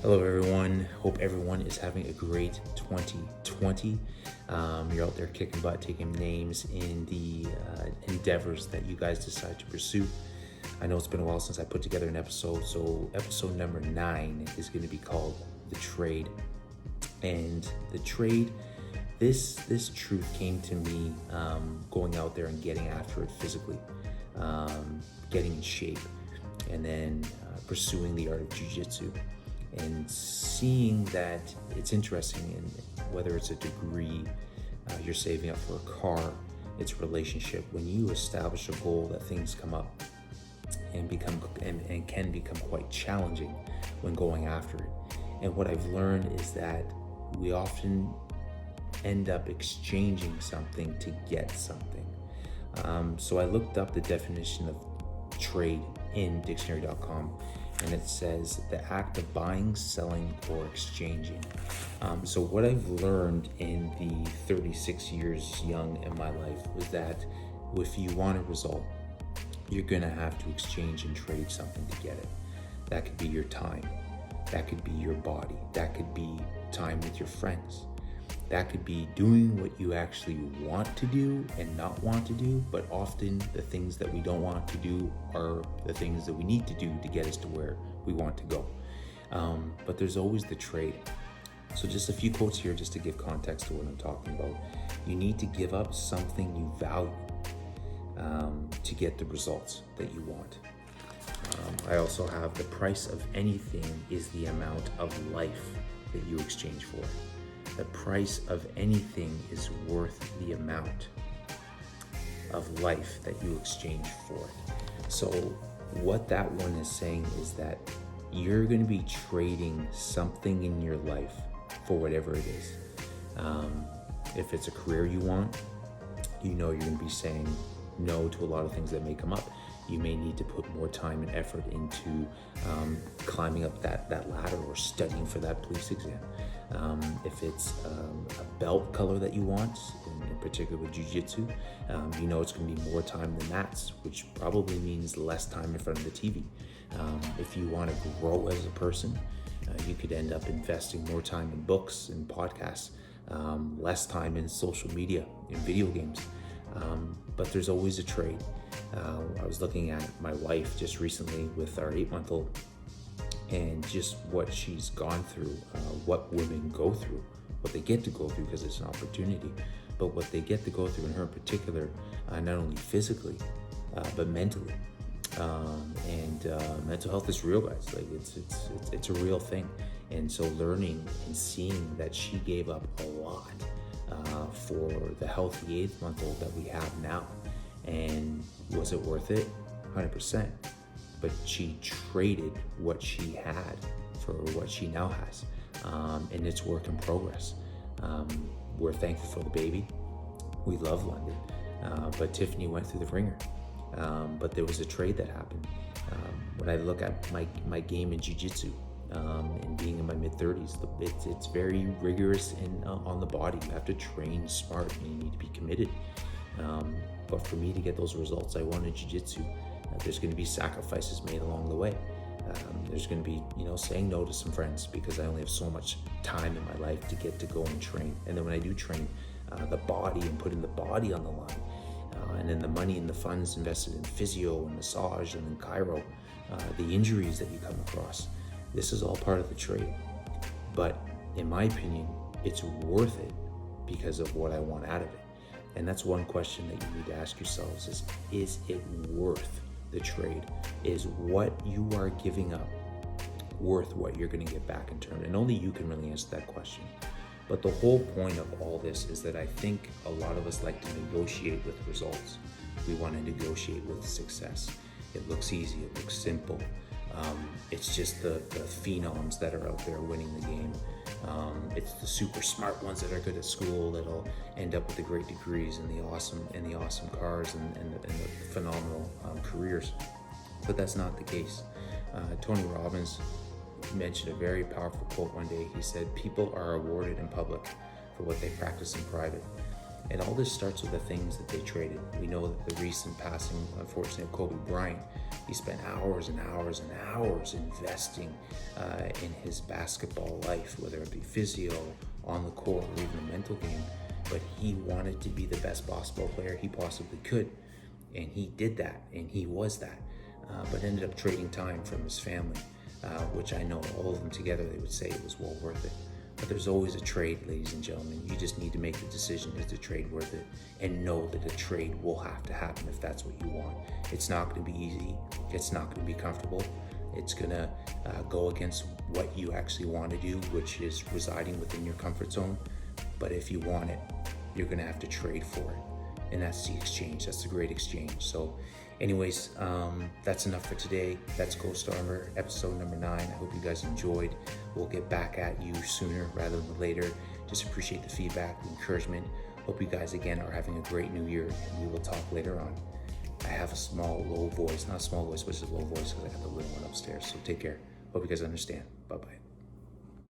Hello, everyone. Hope everyone is having a great 2020. You're out there kicking butt, taking names in the endeavors that you guys decide to pursue. I know it's been a while since I put together an episode, so episode number 9 is going to be called The Trade. And the trade, this truth came to me going out there and getting after it physically, getting in shape, and then pursuing the art of jiu-jitsu. And seeing that it's interesting, in whether it's a degree, you're saving up for a car, it's a relationship. When you establish a goal, that things come up and can become quite challenging when going after it. And what I've learned is that we often end up exchanging something to get something. So I looked up the definition of trade in dictionary.com, and it says the act of buying, selling, or exchanging. So what I've learned in the 36 years young in my life was that if you want a result, you're gonna have to exchange and trade something to get it. That could be your time, that could be your body, that could be time with your friends, that could be doing what you actually want to do and not want to do, but often the things that we don't want to do are the things that we need to do to get us to where we want to go. But there's always the trade. So just a few quotes here just to give context to what I'm talking about. You need to give up something you value to get the results that you want. I also have the price of anything is the amount of life that you exchange for. The price of anything is worth the amount of life that you exchange for it. So what that one is saying is that you're going to be trading something in your life for whatever it is. If it's a career you want, you're going to be saying no to a lot of things that may come up. You may need to put more time and effort into climbing up that ladder or studying for that police exam. If it's a belt color that you want, in particular with jiu-jitsu, it's going to be more time than mats, which probably means less time in front of the TV. If you want to grow as a person, you could end up investing more time in books and podcasts, less time in social media, in video games. But there's always a trade. I was looking at my wife just recently with our 8-month-old, and just what she's gone through, what women go through, what they get to go through because it's an opportunity, but what they get to go through in her in particular, not only physically, but mentally. And mental health is real, guys. Like it's a real thing. And so learning and seeing that she gave up a lot for the healthy 8-month-old that we have now. And was it worth it? 100%. But she traded what she had for what she now has. And it's work in progress. We're thankful for the baby. We love London. But Tiffany went through the ringer. But there was a trade that happened. When I look at my game in jiu-jitsu, and being in my mid-30s, it's very rigorous on the body. You have to train smart and you need to be committed. But for me to get those results I want in jiu-jitsu, there's going to be sacrifices made along the way. There's going to be, saying no to some friends because I only have so much time in my life to get to go and train. And then when I do train, the body and putting the body on the line, and then the money and the funds invested in physio and massage and then chiro, the injuries that you come across. This is all part of the trade. But in my opinion, it's worth it because of what I want out of it. And that's one question that you need to ask yourselves is it worth the trade? Is what you are giving up worth what you're going to get back in turn? And only you can really answer that question. But the whole point of all this is that I think a lot of us like to negotiate with results. We want to negotiate with success. It looks easy, it looks simple. It's just the phenoms that are out there winning the game. It's the super smart ones that are good at school that'll end up with the great degrees and the awesome cars and the phenomenal careers. But that's not the case. Tony Robbins mentioned a very powerful quote one day. He said, "People are rewarded in public for what they practice in private." And all this starts with the things that they traded. We know that the recent passing, unfortunately, of Kobe Bryant He spent hours and hours and hours investing in his basketball life, whether it be physio, on the court, or even a mental game. But he wanted to be the best basketball player he possibly could. And he did that, and he was that. But ended up trading time from his family, which I know all of them together, they would say it was well worth it. But there's always a trade, ladies and gentlemen. You just need to make the decision, is the trade worth it? And know that a trade will have to happen if that's what you want. It's not going to be easy. It's not going to be comfortable. It's going to go against what you actually want to do, which is residing within your comfort zone. But if you want it, you're going to have to trade for it. And that's the exchange. That's the great exchange. So anyways, that's enough for today. That's Ghost Armour, episode number 9. I hope you guys enjoyed. We'll get back at you sooner rather than later. Just appreciate the feedback, the encouragement. Hope you guys, again, are having a great new year. And we will talk later on. I have a small, low voice. Not a small voice, but just a low voice because I got the little one upstairs. So take care. Hope you guys understand. Bye-bye.